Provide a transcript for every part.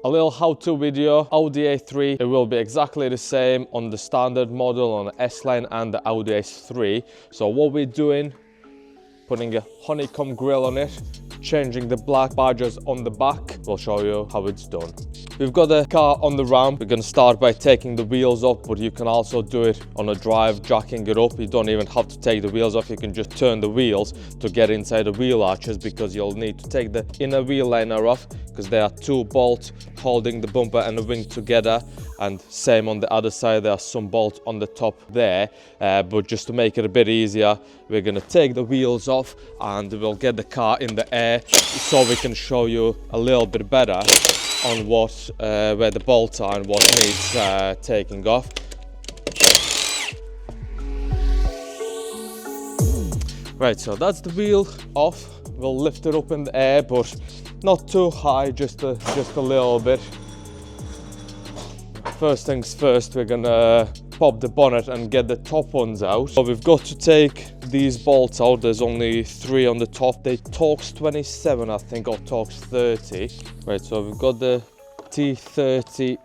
A little how-to video. Audi A3, it will be exactly the same on the standard model, on the S-Line and the Audi A3. So what we're doing, putting a honeycomb grille on it, changing the black badges on the back. We'll show you how it's done. We've got the car on the ramp. We're going to start by taking the wheels off, but you can also do it on a drive, jacking it up. You don't even have to take the wheels off. You can just turn the wheels to get inside the wheel arches, because you'll need to take the inner wheel liner off, because there are two bolts holding the bumper and the wing together. And same on the other side, there are some bolts on the top there. But just to make it a bit easier, we're going to take the wheels off and we'll get the car in the air so we can show you a little bit better on what where the bolts are and what needs taking off. Right, so that's the wheel off. We'll lift it up in the air, but not too high, just a little bit. First things first, we're gonna pop the bonnet and get the top ones out. So we've got to take these bolts out. There's only 3 on the top. They Torx 27, I think, or Torx 30. Right, so we've got the T30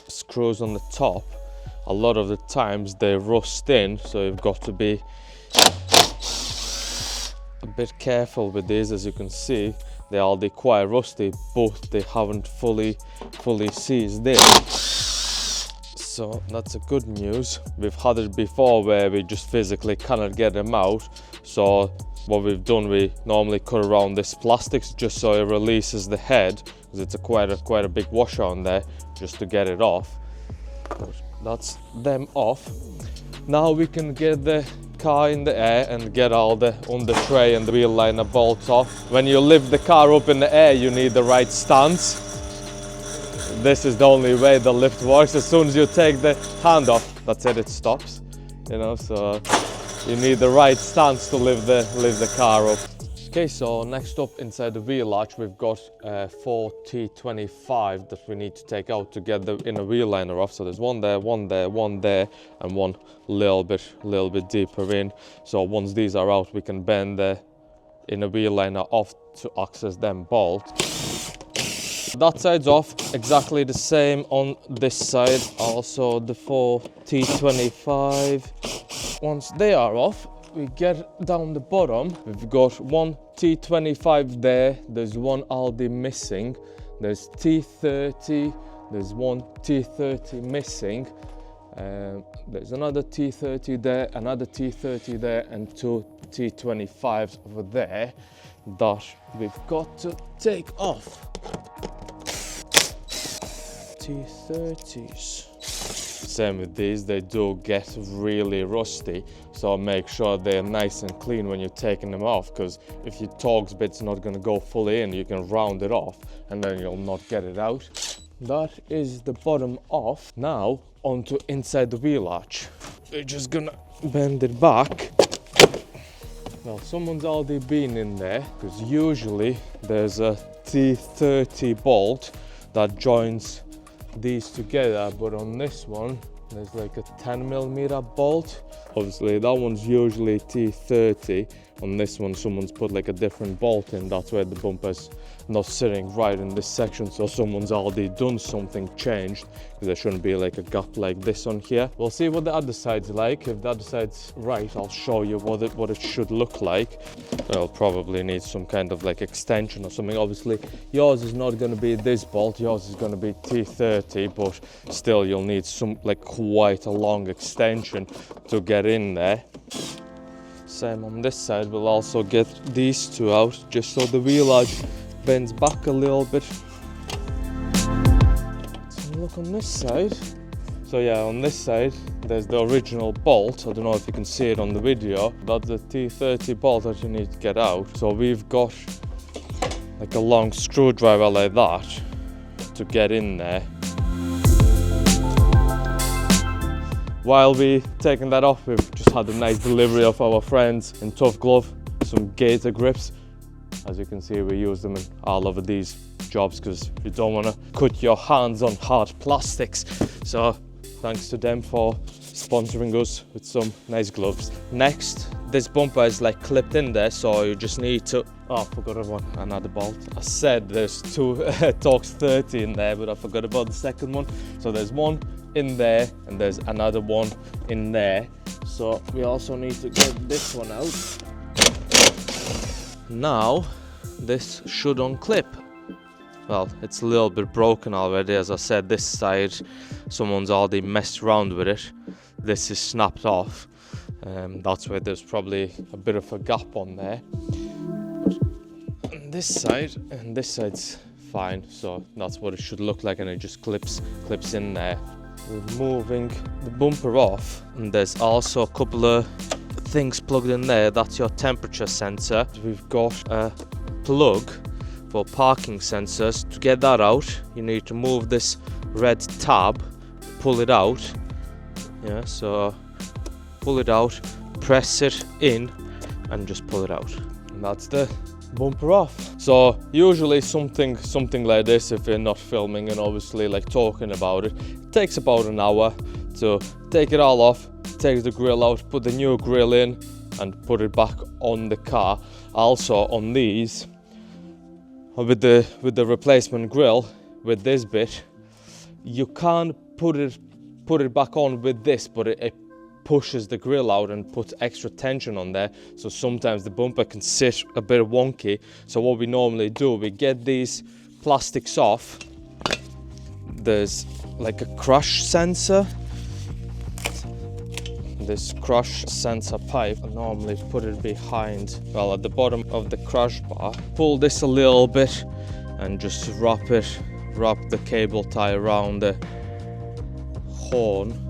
screws on the top. A lot of the times they rust in, so you've got to be a bit careful with these. As you can see, they're quite rusty, but they haven't fully seized in. So that's a good news. We've had it before where we just physically cannot get them out. So what we've done, we normally cut around this plastic just so it releases the head, because it's quite a big washer on there, just to get it off. But that's them off. Now we can get the car in the air and get all the under tray and the wheel liner bolts off. When you lift the car up in the air, you need the right stance. This is the only way the lift works. As soon as you take the hand off, that's it, it stops. You know, so you need the right stance to lift the car up. Okay, so next up inside the wheel arch, we've got 4 T25 that we need to take out to get the inner wheel liner off. So there's one there, one there, one there, and one little bit deeper in. So once these are out, we can bend the inner wheel liner off to access them bolts. That side's off, exactly the same on this side. Also the 4 T25. Once they are off, we get down the bottom. We've got one T25 there. There's one Aldi missing. There's T30. There's one T30 missing. There's another T30 there, another T30 there, and 2 T25s over there that we've got to take off. T30s. Same with these, they do get really rusty, so make sure they're nice and clean when you're taking them off, because if your Torx bit's not going to go fully in, you can round it off and then you'll not get it out. That is the bottom off. Now onto inside the wheel arch. We're just gonna bend it back. Well, someone's already been in there, because usually there's a T30 bolt that joins these together, but on this one there's like a 10mm bolt. Obviously that one's usually T30. On this one someone's put like a different bolt in. That's where the bumper's not sitting right in this section, so someone's already done something, changed, because there shouldn't be like a gap like this on here. We'll see what the other side's like. If the other side's right, I'll show you what it should look like. I'll probably need some kind of like extension or something. Obviously yours is not going to be this bolt, yours is going to be T30, but still you'll need some like quite a long extension to get in there. Same on this side. We'll also get these two out just so the wheel arch bends back a little bit. So look on this side. So yeah, on this side there's the original bolt. I don't know if you can see it on the video. That's the T30 bolt that you need to get out. So we've got like a long screwdriver like that to get in there. While we taking that off, we've just had a nice delivery of our friends in Tough Glove, some gator grips. As you can see, we use them in all over these jobs because you don't want to cut your hands on hard plastics. So thanks to them for sponsoring us with some nice gloves. Next, this bumper is like clipped in there, so you just need to Oh, I forgot about another bolt. I said there's two Torx 30 in there, but I forgot about the second one. So there's one in there and there's another one in there. So we also need to get this one out. Now this should unclip. Well, it's a little bit broken already. As I said, this side someone's already messed around with it. This is snapped off. That's why there's probably a bit of a gap on there. This side and this side's fine, so that's what it should look like, and it just clips in there. Removing the bumper off, and there's also a couple of things plugged in there. That's your temperature sensor. We've got a plug for parking sensors. To get that out, you need to move this red tab, pull it out. Yeah, so pull it out, press it in, and just pull it out, and that's the bumper off. So usually something like this, if you're not filming and obviously like talking about it, it takes about an hour to take it all off, take the grill out, put the new grill in and put it back on the car. Also on these, with the replacement grill, with this bit, you can't put it back on with this, but it pushes the grill out and puts extra tension on there, so sometimes the bumper can sit a bit wonky. So what we normally do, we get these plastics off. There's like a crush sensor, this crush sensor pipe. I normally put it behind, well, at the bottom of the crush bar. Pull this a little bit and just wrap the cable tie around the horn.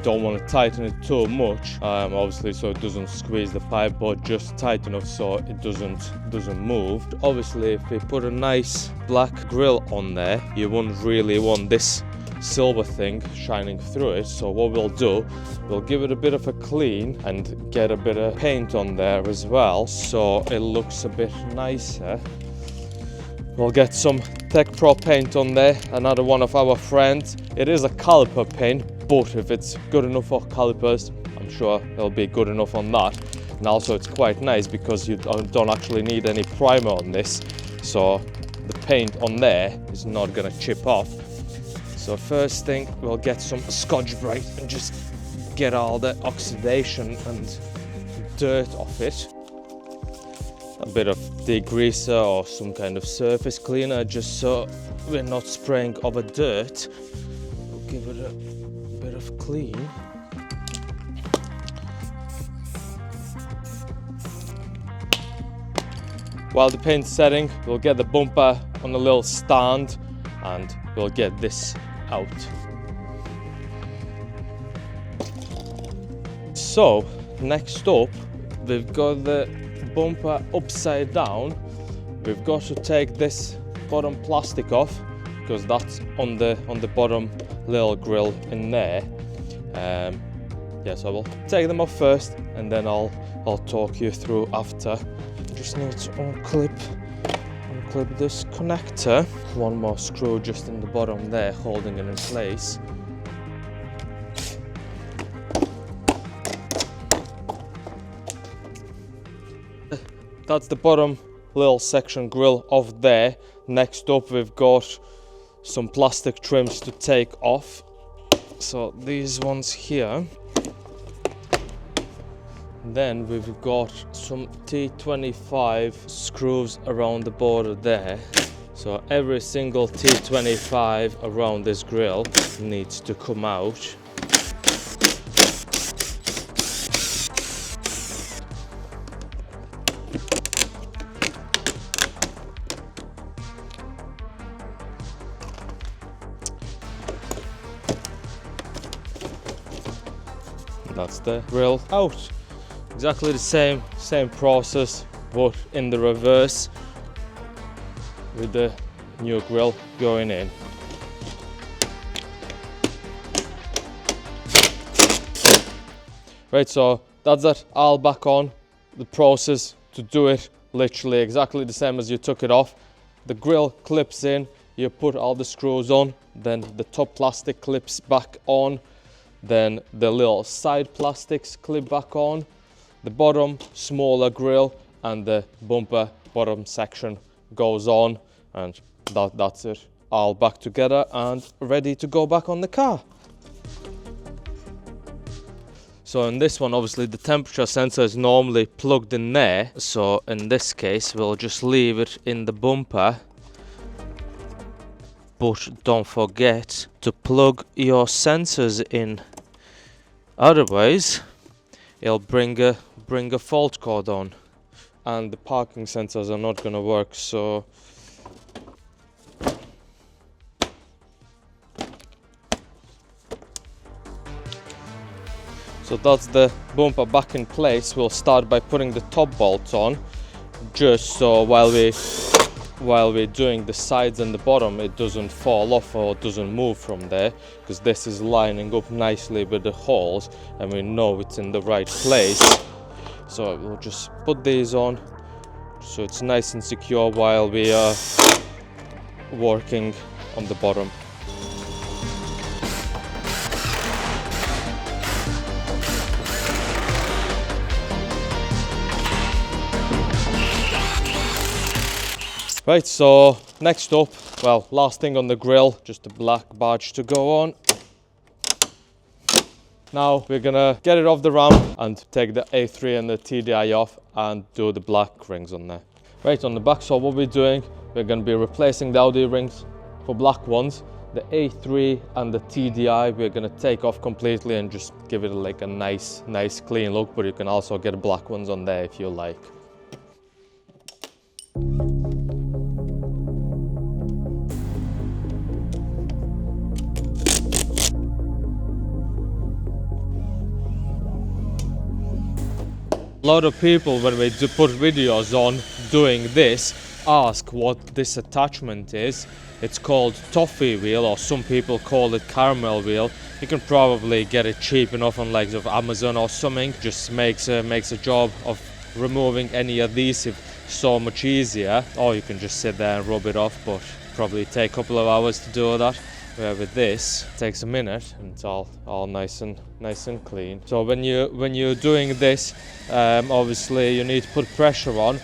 Don't want to tighten it too much, obviously, so it doesn't squeeze the pipe, but just tight enough so it doesn't move. Obviously, if we put a nice black grill on there, you wouldn't really want this silver thing shining through it. So what we'll do, we'll give it a bit of a clean and get a bit of paint on there as well, so it looks a bit nicer. We'll get some Tech Pro paint on there, another one of our friends. It is a caliper paint, but if it's good enough for calipers, I'm sure it'll be good enough on that. And also it's quite nice because you don't actually need any primer on this, so the paint on there is not gonna chip off. So first thing, we'll get some Scotch-Brite and just get all the oxidation and dirt off it. A bit of degreaser or some kind of surface cleaner, just so we're not spraying over dirt. We'll give it a bit of clean. While the paint's setting, we'll get the bumper on a little stand and we'll get this out. So next up, we've got the bumper upside down. We've got to take this bottom plastic off because that's on the bottom little grill in there. Yeah, so we'll take them off first and then I'll talk you through after. Just need to unclip this connector. One more screw just in the bottom there, holding it in place. That's the bottom little section grill off there. Next up, we've got some plastic trims to take off. So these ones here. Then we've got some T25 screws around the border there. So every single T25 around this grill needs to come out. That's the grill out. Exactly the same process, but in the reverse, with the new grill going in. Right, so that's that all back on. The process to do it literally exactly the same as you took it off. The grill clips in, you put all the screws on, then the top plastic clips back on, then the little side plastics clip back on, the bottom smaller grille and the bumper bottom section goes on, and that's it. All back together and ready to go back on the car. So in this one, obviously the temperature sensor is normally plugged in there. So in this case, we'll just leave it in the bumper. But don't forget to plug your sensors in. Otherwise, it'll bring a fault code on. And the parking sensors are not gonna work, so that's the bumper back in place. We'll start by putting the top bolt on, just so while we're doing the sides and the bottom, it doesn't fall off or doesn't move from there, because this is lining up nicely with the holes and we know it's in the right place. So we'll just put these on so it's nice and secure while we are working on the bottom. Right, so next up, well, last thing on the grille, just a black badge to go on. Now we're gonna get it off the ramp and take the A3 and the TDI off and do the black rings on there. Right, on the back, so what we're doing, we're gonna be replacing the Audi rings for black ones. The A3 and the TDI we're gonna take off completely and just give it like a nice clean look, but you can also get black ones on there if you like. A lot of people, when we put videos on doing this, ask what this attachment is. It's called toffee wheel, or some people call it caramel wheel. You can probably get it cheap enough on like of Amazon or something. Just makes a job of removing any adhesive so much easier. Or you can just sit there and rub it off, but probably take a couple of hours to do that. Where with this, it takes a minute and it's all nice and clean. So when you're doing this, obviously you need to put pressure on,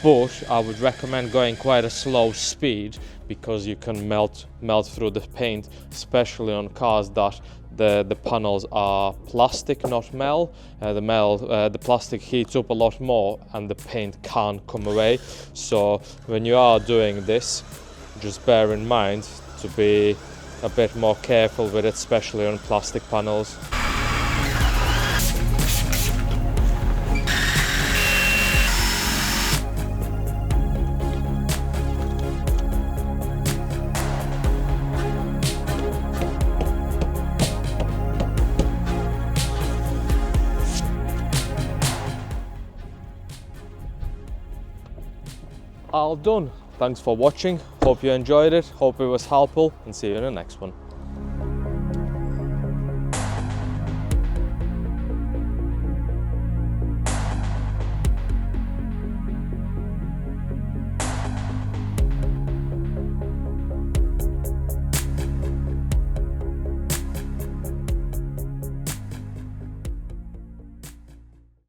but I would recommend going quite a slow speed, because you can melt through the paint, especially on cars that the panels are plastic, not metal. The plastic heats up a lot more and the paint can't come away. So when you are doing this, just bear in mind to be a bit more careful with it, especially on plastic panels. All done. Thanks for watching. Hope you enjoyed it. Hope it was helpful, and see you in the next one.